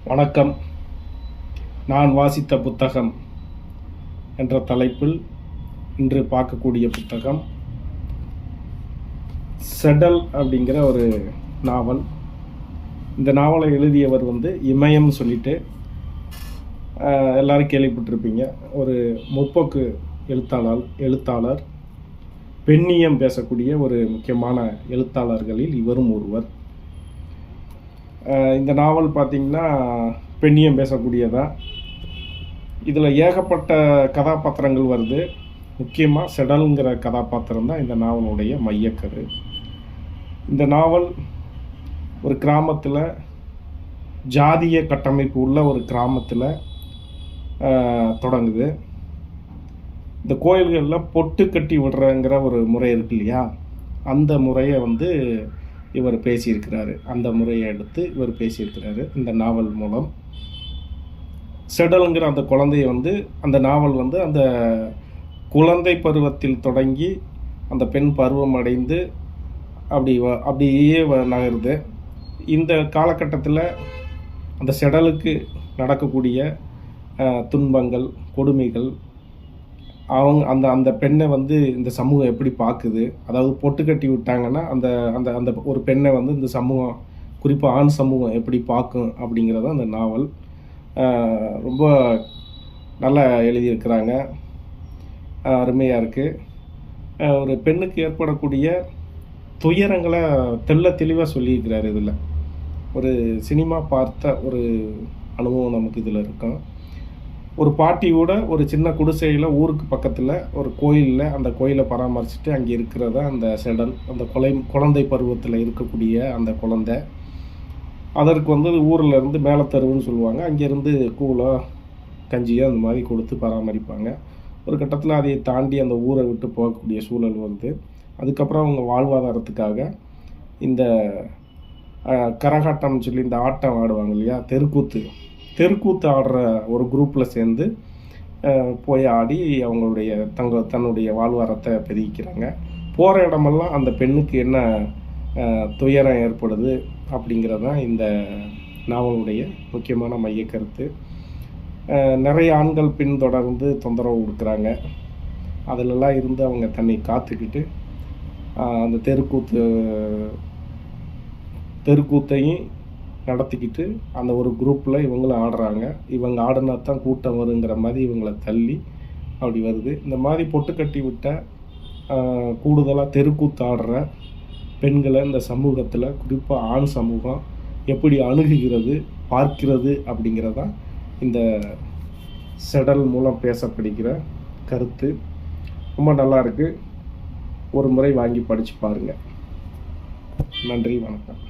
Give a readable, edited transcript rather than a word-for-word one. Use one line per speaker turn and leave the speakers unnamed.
வணக்கம். நான் வாசித்த புத்தகம் என்ற தலைப்பில் இன்று பார்க்கக்கூடிய புத்தகம் செடல் அப்படிங்கிற ஒரு நாவல். இந்த நாவலை எழுதியவர் இமயம்னு சொல்லிட்டு எல்லாரும் கேள்விப்பட்டிருப்பீங்க. ஒரு முற்போக்கு எழுத்தாளர், பெண்ணியம் பேசக்கூடிய ஒரு முக்கியமான எழுத்தாளர்களில் இவரும் ஒருவர். இந்த நாவல் பார்த்திங்கன்னா பெண்ணியம் பேசக்கூடியதான். இதில் ஏகப்பட்ட கதாபாத்திரங்கள் வருது. முக்கியமாக செடல்ங்கிற கதாபாத்திரம் தான் இந்த நாவலுடைய மையக்கரு. இந்த நாவல் ஒரு கிராமத்தில், ஜாதிய கட்டமைப்பு உள்ள ஒரு கிராமத்தில் தொடங்குது. இந்த கோயில்களில் பொட்டு கட்டி விடுறங்கிற ஒரு முறை இருக்கு இல்லையா, அந்த முறையை இவர் பேசியிருக்கிறாரு. அந்த முறையை எடுத்து இவர் பேசியிருக்கிறாரு இந்த நாவல் மூலம். செடல்ங்கிற அந்த குழந்தைய அந்த நாவல் அந்த குழந்தை பருவத்தில் தொடங்கி அந்த பெண் பருவம் அடைந்து அப்படியே நகருது. இந்த காலகட்டத்தில் அந்த செடலுக்கு நடக்கக்கூடிய துன்பங்கள், கொடுமைகள், அந்த பெண்ணை இந்த சமூகம் எப்படி பார்க்குது, அதாவது பொட்டு கட்டி விட்டாங்கன்னா அந்த அந்த அந்த ஒரு பெண்ணை இந்த சமூகம், குறிப்பாக ஆண் சமூகம் எப்படி பார்க்கும் அப்படிங்கிறத அந்த நாவல் ரொம்ப நல்லா எழுதியிருக்கிறாங்க. அருமையாக இருக்குது. ஒரு பெண்ணுக்கு ஏற்படக்கூடிய துயரங்களை தெளிவாக சொல்லியிருக்கிறார். இதில் ஒரு சினிமா பார்த்த ஒரு அனுபவம் நமக்கு இதில் இருக்கும். ஒரு பாட்டியோட ஒரு சின்ன குடிசையில் ஊருக்கு பக்கத்தில் ஒரு கோயிலில், அந்த கோயிலை பராமரிச்சுட்டு அங்கே இருக்கிறதா அந்த செடல். அந்த குழந்தை பருவத்தில் இருக்கக்கூடிய அந்த குழந்தை. அதற்கு ஊரில் இருந்து மேலே தருவுன்னு சொல்லுவாங்க. அங்கேருந்து கூழோ கஞ்சியோ அந்த மாதிரி கொடுத்து பராமரிப்பாங்க. ஒரு கட்டத்தில் அதை தாண்டி அந்த ஊரை விட்டு போகக்கூடிய சூழல் வருது. அதுக்கப்புறம் அவங்க வாழ்வாதாரத்துக்காக இந்த கரகாட்டம்னு சொல்லி இந்த ஆட்டம் ஆடுவாங்க இல்லையா, தெருக்கூத்து ஆடுற ஒரு குரூப்பில் சேர்ந்து போய் ஆடி அவங்களுடைய தன்னுடைய வாழ்வாரத்தை பெருகிக்கிறாங்க. போகிற இடமெல்லாம் அந்த பெண்ணுக்கு என்ன துயரம் ஏற்படுது அப்படிங்கிறதான் இந்த நாவலுடைய முக்கியமான மையக்கருத்து. நிறைய ஆண்கள் பின்தொடர்ந்து தொந்தரவு கொடுக்குறாங்க. அதிலெல்லாம் இருந்து அவங்க தன்னை காத்துக்கிட்டு அந்த தெருக்கூத்தையும் நடத்திக்கிட்டு அந்த ஒரு குரூப்பில் இவங்களும் ஆடுறாங்க. இவங்க ஆடினா தான் கூட்டம் வருங்கிற மாதிரி இவங்களை தள்ளி அப்படி வருது. இந்த மாதிரி பொட்டு கட்டி விட்ட கூடுதலாக தெருக்கூத்து ஆடுற பெண்களை இந்த சமூகத்தில், குறிப்பாக ஆண் சமூகம் எப்படி அணுகுகிறது, பார்க்கிறது அப்படிங்கிறதான் இந்த செடல் மூலம் பேசப்படுகிற கருத்து. ரொம்ப நல்லா இருக்குது. ஒரு முறை வாங்கி படித்து பாருங்கள். நன்றி, வணக்கம்.